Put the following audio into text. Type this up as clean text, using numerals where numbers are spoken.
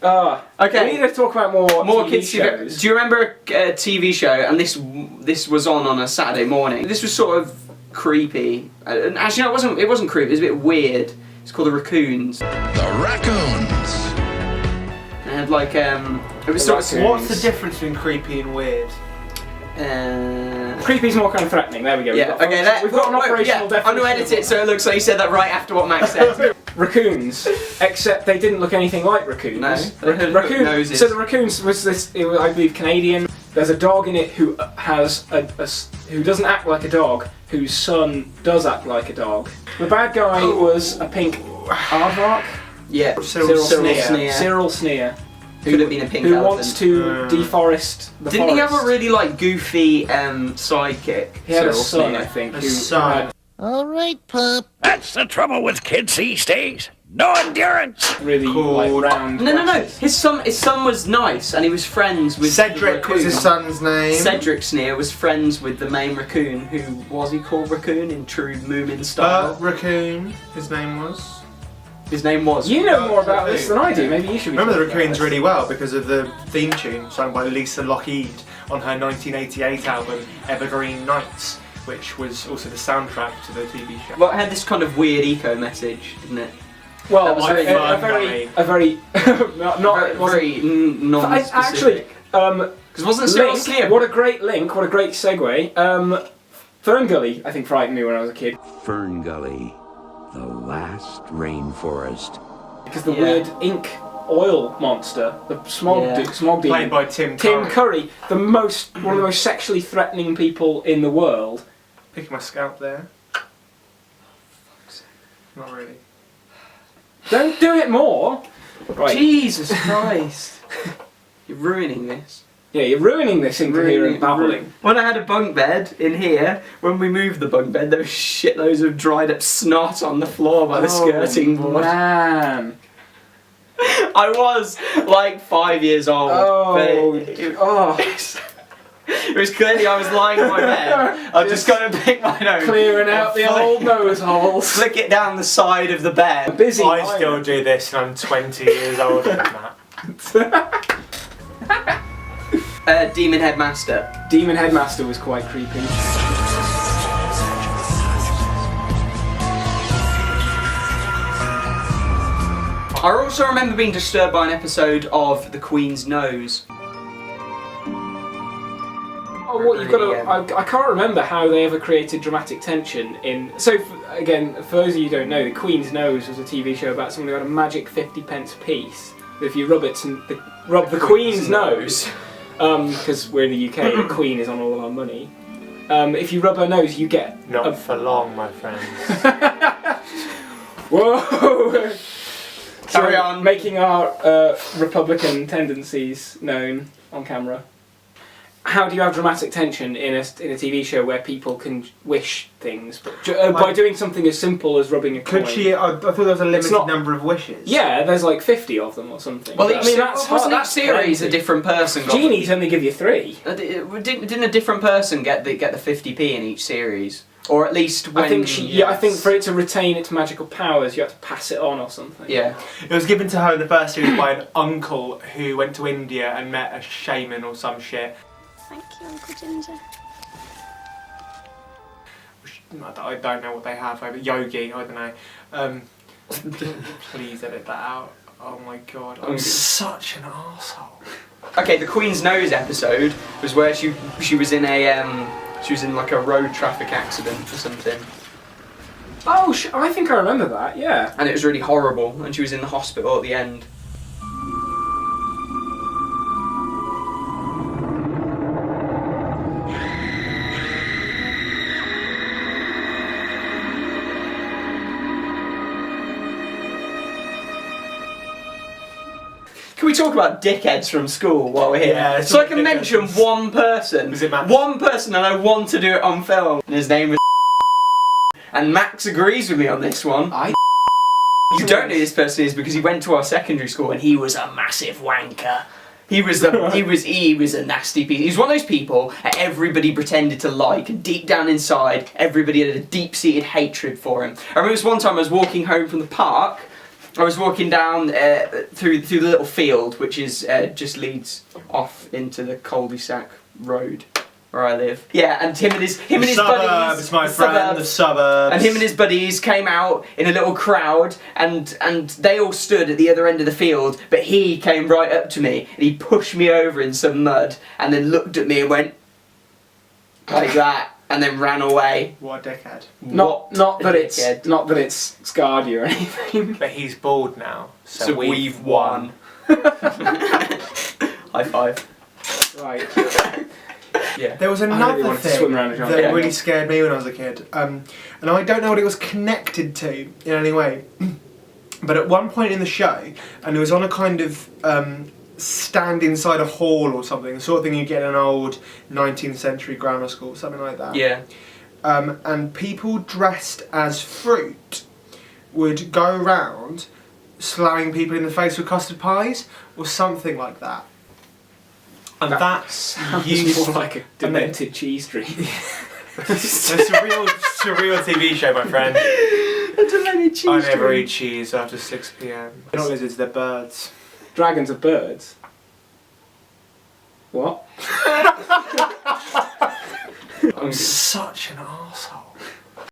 Okay. We need to talk about more kids shows. Do you remember a TV show? And this was on a Saturday morning. This was sort of creepy. And actually, no, it wasn't creepy. It was a bit weird. It's called The Raccoons. The Raccoons. And it had like it was sort of. What's the difference between creepy and weird? Creepy's more kind of threatening. There we go. Yeah. We've got an operational definition. I'm gonna edit it so it looks like you said that right after what Max said. Raccoons, except they didn't look anything like raccoons. No, they had raccoons. noses. So the Raccoons was this, I believe, Canadian. There's a dog in it who has who doesn't act like a dog, whose son does act like a dog. The bad guy was a pink aardvark. Yeah, Cyril Sneer. Cyril Sneer. Could have been a pink who elephant. wants to deforest the Didn't forest. he have a really like goofy sidekick? He had a Cyril son, Sneer. I think. A son. All right, pup. That's the trouble with kids these days. No endurance. Really like round. No. His son was nice, and he was friends with Cedric was his son's name. Cedric Sneer was friends with the main raccoon, who was he called Raccoon in true Moomin style. Raccoon, his name was. His name was. You know more about this than I do. Maybe you should. Remember the Raccoons really well because of the theme tune sung by Lisa Lockheed on her 1988 album Evergreen Nights, which was also the soundtrack to the TV show. Well, it had this kind of weird eco message, didn't it? Well, That was a very non-specific. Actually, because wasn't Cyril link, Sneer? what a great link! What a great segue. Fern Gully, I think, frightened me when I was a kid Fern Gully, the last rainforest. because the weird ink oil monster, the smog demon, Played by Tim Curry, one of the most sexually threatening people in the world. Picking my scalp there. Not really. Don't do it more. Right. Jesus Christ! You're ruining this. Yeah, you're ruining this incoherent babbling. When I had a bunk bed in here, when we moved the bunk bed, there was shitloads of dried up snot on the floor by the skirting board. Man. I was like 5 years old. It was clearly I was lying on my bed. I just got to pick my nose. Clearing out the old nose holes. Flick it down the side of the bed. Busy. I still do this and I'm 20 years older than that. Demon Headmaster. Demon Headmaster was quite creepy. I also remember being disturbed by an episode of The Queen's Nose. Oh, what you've got to... I can't remember how they ever created dramatic tension in... So, again, for those of you who don't know, The Queen's Nose was a TV show about someone who had a magic 50p piece. If you rub it and rub the Queen's nose, because we're in the UK, the Queen is on all of our money. If you rub her nose, you get... Not for long, my friends. Whoa! Carry on. Making our Republican tendencies known on camera. How do you have dramatic tension in a TV show where people can wish things, but by doing something as simple as rubbing a coin? Could she? I thought there was a limited number of wishes. Yeah, there's like 50 of them or something. Well, that's wasn't that series a different person? Genies only give you 3. Didn't a different person get the 50p in each series? Or at least when... I think for it to retain its magical powers, you have to pass it on or something. Yeah. It was given to her in the first series by an uncle who went to India and met a shaman or some shit. Thank you, Uncle Ginger. I don't know what they have, like yogi, I don't know. Please edit that out. Oh my god, I'm such an arsehole. Okay, the Queen's Nose episode was where she was in she was in like a road traffic accident or something. Oh, I think I remember that, yeah. And it was really horrible, and she was in the hospital at the end. Can we talk about dickheads from school while we're here? Yeah, so I can mention one person. Was it Max? One person, and I want to do it on film. And his name was and Max agrees with me on this one. You don't know who this person is because he went to our secondary school and he was a massive wanker. He was a nasty piece. He was one of those people that everybody pretended to like, and deep down inside, everybody had a deep-seated hatred for him. I remember this one time I was walking home from the park, I was walking down through the little field, which is just leads off into the cul-de-sac road where I live. Yeah, and him and his buddies. My friend, the suburbs. And him and his buddies came out in a little crowd, and they all stood at the other end of the field. But he came right up to me and he pushed me over in some mud, and then looked at me and went like that, and then ran away. What a dickhead. Not that it's scarred you or anything. But he's bald now, So we've won. High five. Right. Yeah. There was really another wanted to thing swim around a that Yeah. really scared me when I was a kid, and I don't know what it was connected to in any way. But at one point in the show, and it was on a kind of stand inside a hall or something, the sort of thing you get in an old 19th century grammar school, something like that. Yeah. And people dressed as fruit would go around slamming people in the face with custard pies or something like that. And that's Sounds more like a demented cheese dream. It's a surreal TV show, my friend. I never eat cheese after 6 p.m. They're not lizards, they're birds. Dragons are birds. What? I'm such an arsehole.